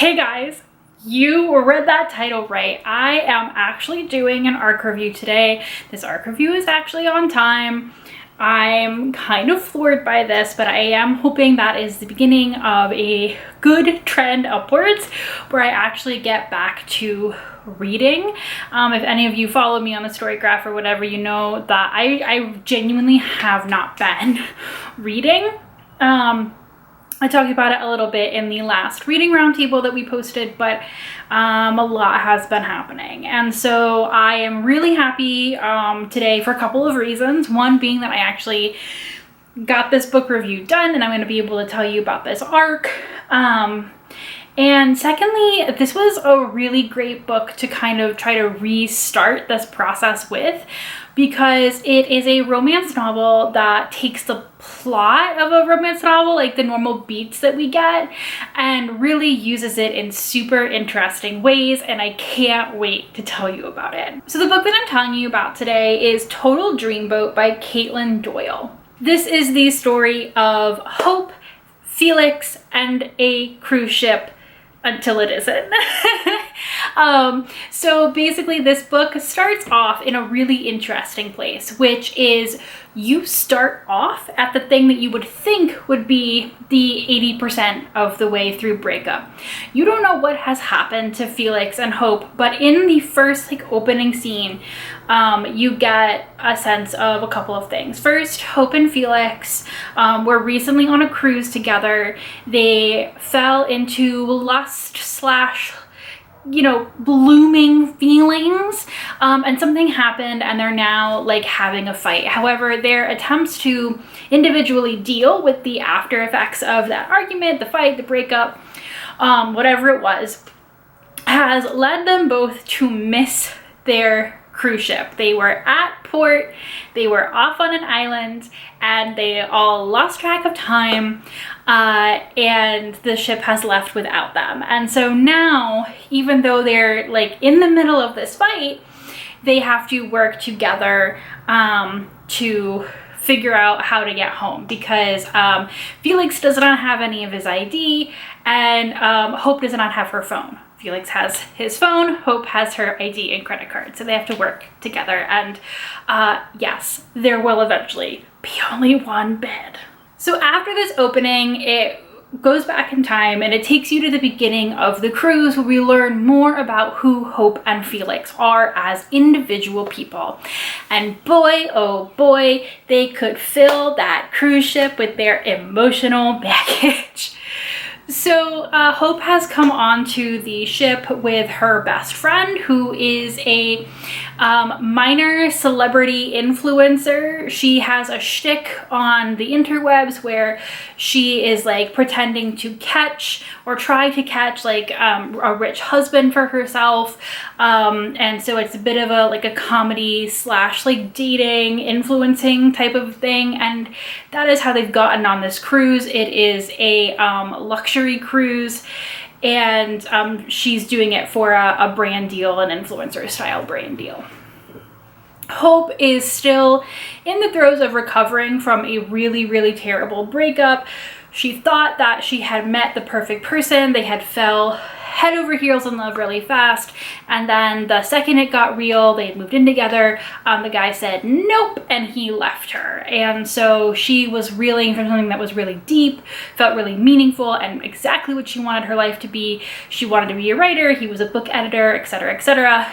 Hey guys, you read that title right. I am actually doing an ARC review today. This ARC review is actually on time. I'm kind of floored by this, but I am hoping that is the beginning of a good trend upwards where I actually get back to reading. If any of you follow me on the story graph or whatever, you know that I genuinely have not been reading. I talked about it a little bit in the last reading roundtable that we posted, but a lot has been happening. And so I am really happy today for a couple of reasons. One being that I actually got this book review done and I'm going to be able to tell you about this arc. And secondly, this was a really great book to kind of try to restart this process with, because it is a romance novel that takes the plot of a romance novel, like the normal beats that we get, and really uses it in super interesting ways, and I can't wait to tell you about it. So the book that I'm telling you about today is Total Dreamboat by Caitlin Doyle. This is the story of hope, Felix, and a cruise ship until it isn't. So basically this book starts off in a really interesting place, which is you start off at the thing that you would think would be the 80% of the way through breakup. You don't know what has happened to Felix and Hope, but in the first opening scene, you get a sense of a couple of things. First, Hope and Felix were recently on a cruise together. They fell into lust slash blooming feelings, and something happened and they're now having a fight. However, their attempts to individually deal with the after effects of that argument, the fight, the breakup, whatever it was, has led them both to miss their cruise ship. They were at port, they were off on an island, and they all lost track of time, and the ship has left without them. And so now, even though they're in the middle of this fight, they have to work together to figure out how to get home, because Felix does not have any of his ID, and Hope does not have her phone. Felix has his phone, Hope has her ID and credit card, so they have to work together, and yes, there will eventually be only one bed. So after this opening, it goes back in time and it takes you to the beginning of the cruise, where we learn more about who Hope and Felix are as individual people. And boy, oh boy, they could fill that cruise ship with their emotional baggage. So Hope has come onto the ship with her best friend, who is a minor celebrity influencer. She has a shtick on the interwebs where she is pretending to catch or try to catch a rich husband for herself, and so it's a bit of a comedy slash dating influencing type of thing, and that is how they've gotten on this cruise. It is a luxury cruise, and she's doing it for a brand deal, an influencer style brand deal. Hope is still in the throes of recovering from a really, really terrible breakup. She thought that she had met the perfect person. They had fell head over heels in love really fast, and then the second it got real, they had moved in together, the guy said nope, and he left her. And so she was reeling from something that was really deep, felt really meaningful, and exactly what she wanted her life to be. She wanted to be a writer, he was a book editor, etc., etc.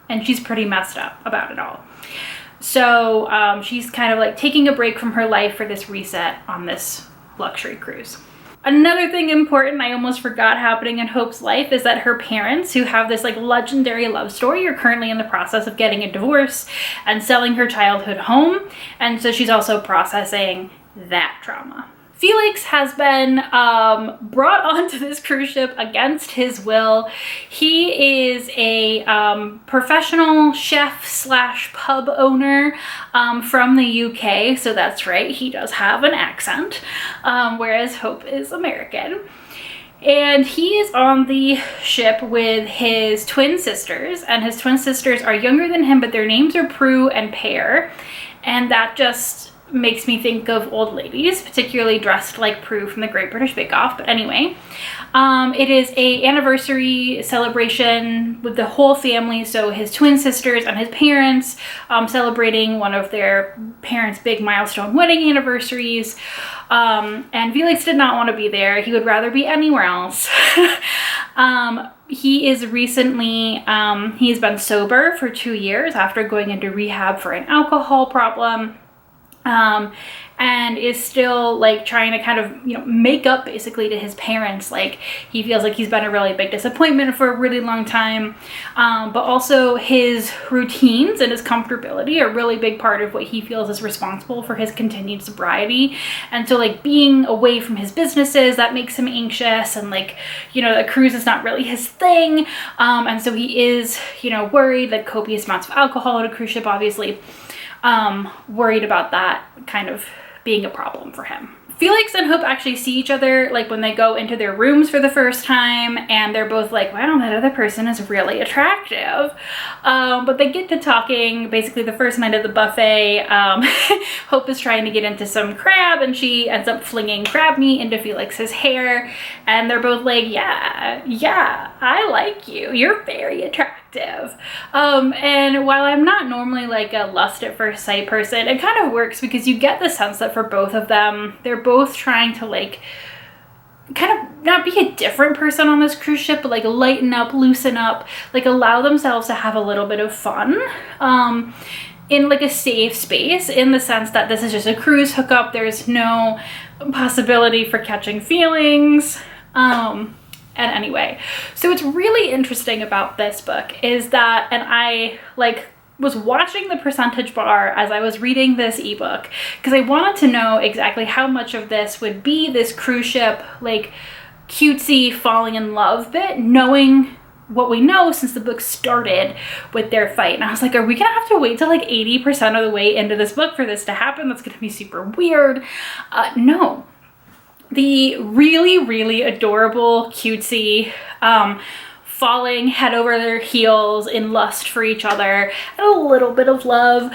And she's pretty messed up about it all. So she's kind of taking a break from her life for this reset on this luxury cruise. Another thing important I almost forgot happening in Hope's life is that her parents, who have this legendary love story, are currently in the process of getting a divorce and selling her childhood home, and so she's also processing that trauma. Felix has been brought onto this cruise ship against his will. He is a professional chef slash pub owner from the UK, so that's right, he does have an accent, whereas Hope is American. And he is on the ship with his twin sisters, and his twin sisters are younger than him, but their names are Prue and Pear, and that just makes me think of old ladies, particularly dressed like Prue from the Great British Bake Off. But anyway, it is a anniversary celebration with the whole family. So his twin sisters and his parents celebrating one of their parents' big milestone wedding anniversaries. And Felix did not want to be there. He would rather be anywhere else. He is recently, he's been sober for 2 years after going into rehab for an alcohol problem. And is still like trying to kind of, you know, make up basically to his parents. Like, he feels like he's been a really big disappointment for a really long time. But also his routines and his comfortability are a really big part of what he feels is responsible for his continued sobriety. And so like being away from his businesses, that makes him anxious, and like, you know, a cruise is not really his thing. And so he is, you know, worried that copious amounts of alcohol on a cruise ship, obviously, worried about that kind of being a problem for him. Felix and Hope actually see each other like when they go into their rooms for the first time, and they're both like, wow, that other person is really attractive. But they get to talking basically the first night of the buffet. Hope is trying to get into some crab, and she ends up flinging crab meat into Felix's hair, and they're both like, yeah, I like you. You're very attractive. And while I'm not normally like a lust at first sight person, it kind of works because you get the sense that for both of them, they're both trying to like kind of not be a different person on this cruise ship, but like lighten up, loosen up, like allow themselves to have a little bit of fun in like a safe space, in the sense that this is just a cruise hookup. There's no possibility for catching feelings. And anyway, so what's really interesting about this book is that, and I like was watching the percentage bar as I was reading this ebook, because I wanted to know exactly how much of this would be this cruise ship, like cutesy falling in love bit, knowing what we know since the book started with their fight. And I was like, are we gonna have to wait till like 80% of the way into this book for this to happen? That's gonna be super weird. No. The really, really adorable, cutesy, falling head over their heels in lust for each other and a little bit of love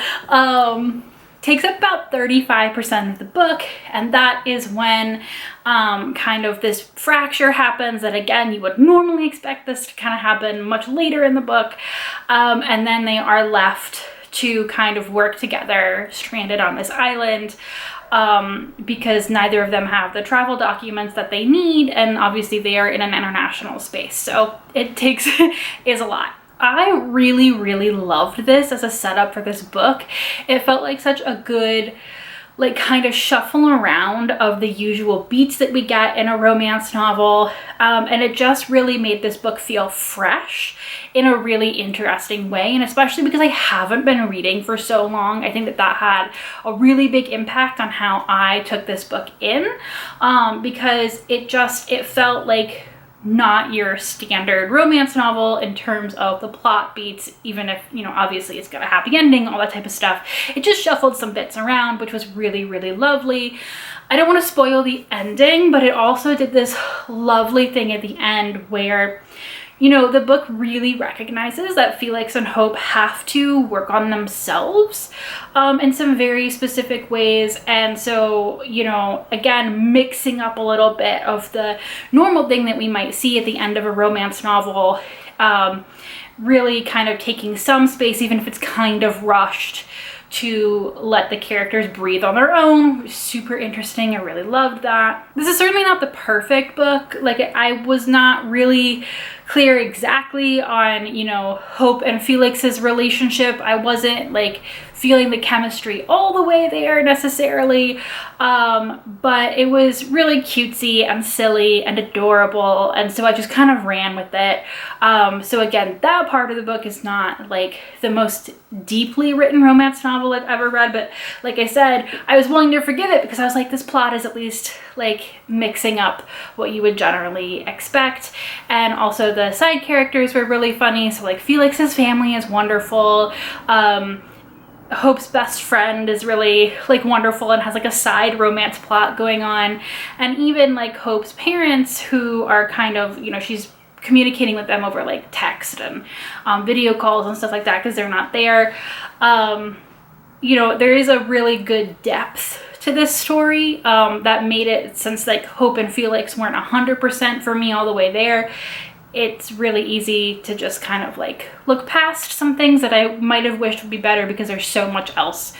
takes up about 35% of the book. And that is when kind of this fracture happens that, again, you would normally expect this to kind of happen much later in the book. And then they are left to kind of work together, stranded on this island, because neither of them have the travel documents that they need, and obviously they are in an international space, so it takes is a lot. I really, really loved this as a setup for this book. It felt like such a good like kind of shuffle around of the usual beats that we get in a romance novel, and it just really made this book feel fresh in a really interesting way. And especially because I haven't been reading for so long, I think that that had a really big impact on how I took this book in, because it felt like not your standard romance novel in terms of the plot beats, even if, you know, obviously it's got a happy ending, all that type of stuff. It just shuffled some bits around, which was really, really lovely. I don't want to spoil the ending, but it also did this lovely thing at the end where, you know, the book really recognizes that Felix and Hope have to work on themselves in some very specific ways. And so, you know, again, mixing up a little bit of the normal thing that we might see at the end of a romance novel, really kind of taking some space, even if it's kind of rushed, to let the characters breathe on their own. Super interesting. I really loved that. This is certainly not the perfect book. Like, I was not really clear exactly on, you know, Hope and Felix's relationship. I wasn't like feeling the chemistry all the way there necessarily, but it was really cutesy and silly and adorable, and so I just kind of ran with it. So again, that part of the book is not like the most deeply written romance novel I've ever read, but like I said, I was willing to forgive it because I was like, this plot is at least like mixing up what you would generally expect. And also the side characters were really funny. So like Felix's family is wonderful. Hope's best friend is really like wonderful and has like a side romance plot going on. And even like Hope's parents, who are kind of, you know, she's communicating with them over like text and video calls and stuff like that because they're not there. you know, there is a really good depth to this story that made it, since like Hope and Felix weren't 100% for me all the way there, it's really easy to just kind of like look past some things that I might have wished would be better because there's so much else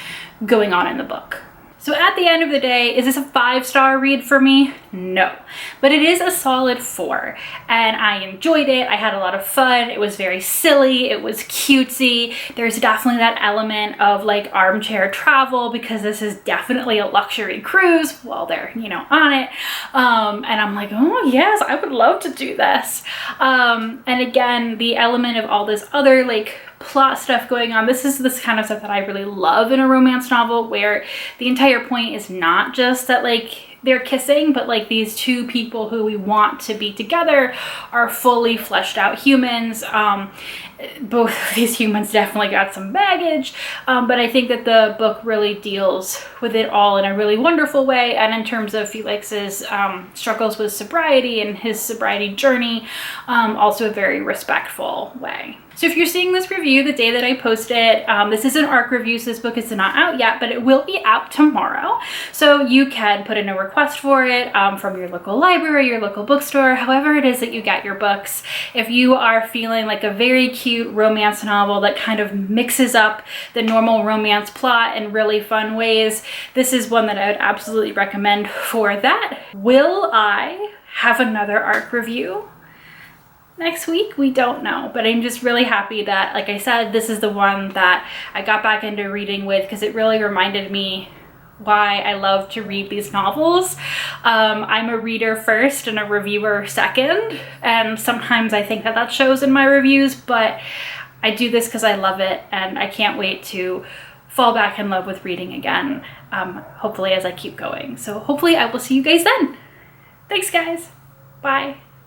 going on in the book. So at the end of the day, is this a 5-star read for me? No, but it is a solid 4, and I enjoyed it. I had a lot of fun. It was very silly. It was cutesy. There's definitely that element of like armchair travel because this is definitely a luxury cruise while they're, you know, on it. And I'm like, oh yes, I would love to do this. And again, the element of all this other like plot stuff going on. This is this kind of stuff that I really love in a romance novel, where the entire point is not just that like they're kissing, but like these two people who we want to be together are fully fleshed out humans. Both of these humans definitely got some baggage, but I think that the book really deals with it all in a really wonderful way. And in terms of Felix's struggles with sobriety and his sobriety journey, also a very respectful way. So if you're seeing this review the day that I post it, this is an ARC review, so this book is not out yet, but it will be out tomorrow. So you can put in a request for it from your local library, your local bookstore, however it is that you get your books. If you are feeling like a very cute romance novel that kind of mixes up the normal romance plot in really fun ways, this is one that I would absolutely recommend for that. Will I have another ARC review next week? We don't know, but I'm just really happy that, like I said, this is the one that I got back into reading with because it really reminded me why I love to read these novels. I'm a reader first and a reviewer second, and sometimes I think that that shows in my reviews, but I do this because I love it, and I can't wait to fall back in love with reading again, hopefully as I keep going. So hopefully I will see you guys then. Thanks guys. Bye.